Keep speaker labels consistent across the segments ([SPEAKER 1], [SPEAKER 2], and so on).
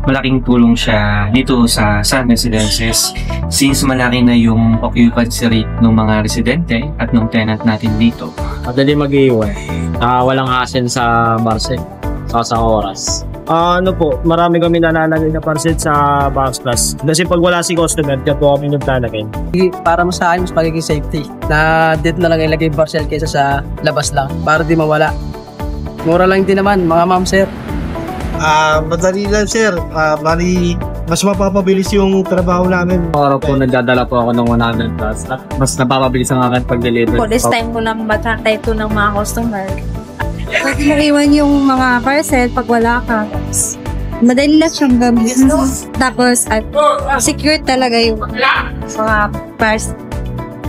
[SPEAKER 1] malaking tulong siya dito sa Sun Residences since malaki na yung occupancy rate ng mga residente at ng tenant natin dito.
[SPEAKER 2] Madali mag-iwan. Walang hassle sa parcel sa oras. Marami kami nalalagay na parcel sa Box Plus. Kasi pag wala si customer, kaya po kami naglalagay.
[SPEAKER 3] Para mo sa akin, mas magiging safety. Na dito na lang ilagay parcel kaysa sa labas lang. Para di mawala. Mura lang din naman, mga ma'am, sir.
[SPEAKER 4] Madali lang, sir. Mas mapapabilis yung trabaho namin.
[SPEAKER 2] Araw po nagdadala po ako ng 100 plus. At mas napapabilis ang akin pag-deliver.
[SPEAKER 5] This time ko lang matratay ito ng mga customer. Pag naiwan yung mga parcel pag wala ka, madali lang siyang gamitin. Tapos, secure talaga yung mga parcel.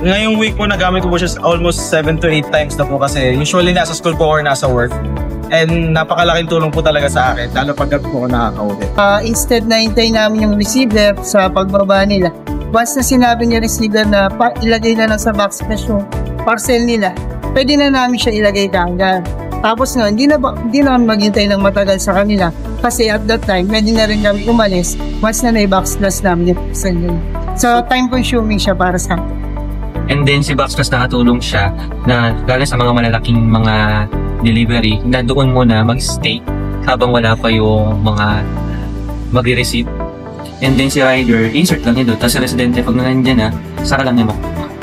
[SPEAKER 6] Ngayong week po, nagamit ko po siya almost 7 to 8 times na po kasi usually nasa school po or nasa work. And napakalaking tulong po talaga sa akin, lalo pag po ako nakaka-uwi.
[SPEAKER 7] Instead na hintayin namin yung receiver sa pagbaba nila, once na sinabi niya receiver na ilagay na lang sa box plus yung parcel nila, pwede na namin siya ilagay kaagad. Tapos nga, hindi na kami maghintay ng matagal sa kanila kasi at that time, pwede na rin kami umalis once na box plus namin yung parcel nila. So, time consuming siya para sa akin.
[SPEAKER 1] And then si Box Plus nakatulong siya na lalo sa mga malalaking mga delivery na doon muna mag-stay habang wala pa yung mga mag-receive. And then si rider, insert lang yun doon. Tapos si residente, pag nandiyan na, saka lang yun.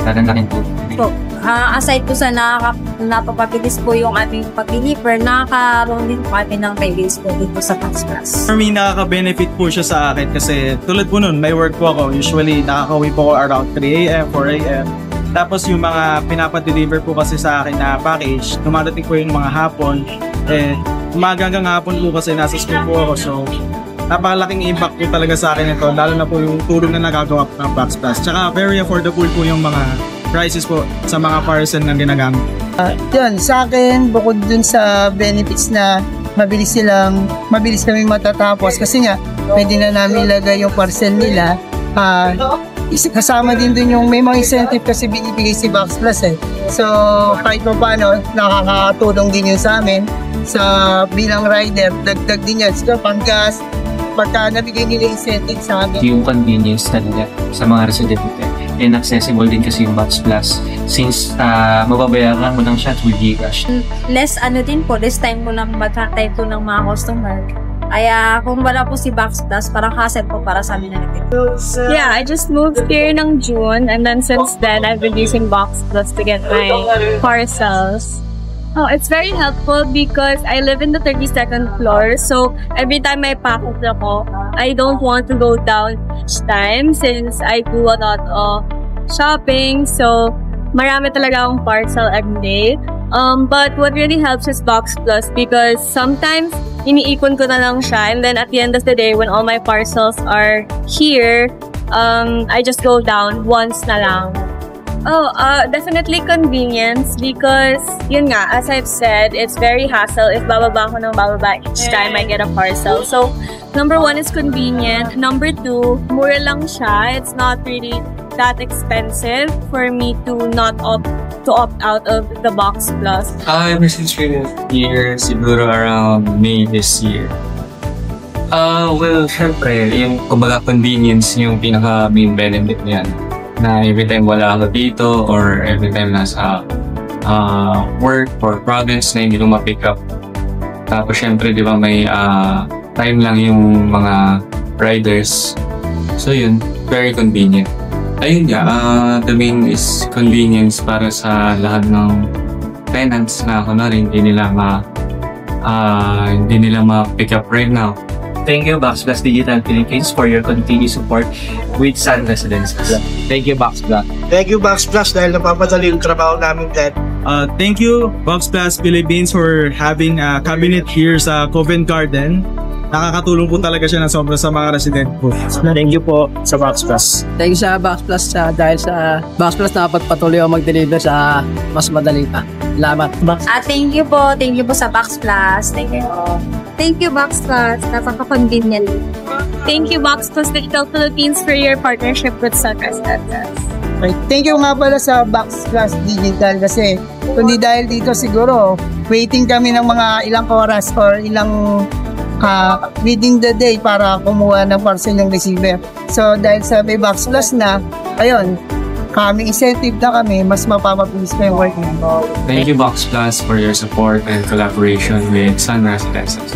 [SPEAKER 1] Laking tulong.
[SPEAKER 5] Aside po sa napapabilis po yung ating pag-deliver, nakakaroon din po kami ng release po dito sa Box Plus.
[SPEAKER 6] For me, nakaka-benefit po siya sa akin kasi tulad po nun, may work po ako. Usually, nakaka-uwi po ako around 3 a.m., 4 a.m. Tapos yung mga pinapa-deliver po kasi sa akin na package, dumadating po yung mga hapon. Umaga hanggang hapon po kasi nasa school po ako. So, napakalaking impact po talaga sa akin ito, lalo na po yung tulong na nagagawa po ng Box Plus. Tsaka very affordable po yung mga prices po sa mga parcel na ginagamit.
[SPEAKER 7] Yun, sa akin, bukod dun sa benefits na mabilis kami matatapos kasi nga, pwede na namin ilagay yung parcel nila. Kasama din dun yung may mga incentive kasi binibigay si Box Plus eh. So, kahit pa paano, nakakatulong din yun sa amin. Sa bilang rider, dagdag din yan. So, panggas, pagka nabigay nila incentive sa amin.
[SPEAKER 1] Yung convenience talaga sa mga residente. And accessible din kasi yung Box Plus since mababayaran mo lang siya through Gcash.
[SPEAKER 5] Less din po, this time ko lang matratay ito ng mga customer. Kaya kung wala po si Box Plus, parang hassle po para sa amin na natin.
[SPEAKER 8] Yeah, I just moved here ng June and then since then I've been using Box Plus to get my parcels. It's very helpful because I live in the 32nd floor, so every time I package ako, I don't want to go down each time since I do a lot of shopping, so marami talaga akong parcel every day. But what really helps is Box Plus because sometimes iniipon ko na lang siya and then at the end of the day when all my parcels are here, I just go down once na lang. Definitely convenience because, yun nga, as I've said, it's very hassle if bababa ko ng bababa each time I get a parcel. So, number 1 is convenient. Number 2, mura lang siya. It's not really that expensive for me to opt out of the Box Plus.
[SPEAKER 9] Ever since we're here, siguro around May this year. Well, syempre, yung kumbaga convenience yung pinaka-main benefit niyan. Na every time wala ako dito or every time nasa work or province na hindi ko ma-pick up. Tapos syempre, di ba, may time lang yung mga riders. So yun, very convenient. Ayun nga, the main is convenience para sa lahat ng tenants na ako na rin, hindi nila ma-pick up right now.
[SPEAKER 1] Thank you, Box Plus Digital Philippines, for your continued support with Sun Residences.
[SPEAKER 2] Thank you, Box Plus.
[SPEAKER 4] Thank you, Box Plus, dahil napapadali yung trabaho namin dahil.
[SPEAKER 6] Thank you, Box Plus Philippines, for having a cabinet here sa Covent Garden. Nakakatulong po talaga siya ng sobra sa mga resident po.
[SPEAKER 2] Thank you po sa Box Plus.
[SPEAKER 3] Thank you sa Box Plus dahil sa Box Plus nakapagpatuloy ako mag-deliver sa mas madali pa. Salamat.
[SPEAKER 5] Thank you po sa Box Plus. Thank you po.
[SPEAKER 8] Thank you, Box Plus. Napaka-convenient. Thank you, Box Plus Digital Philippines, for your partnership with Sun Residences.
[SPEAKER 7] Thank you nga pala sa Box Plus Digital kasi kundi dahil dito siguro waiting kami ng mga ilang oras or ilang within the day para kumuha ng parcel ng receiver. So dahil sa may Box Plus na, ayun, kami incentive na kami, mas mapapabilis pa yung work namin.
[SPEAKER 9] Thank you Box Plus for your support and collaboration with Sun Residences.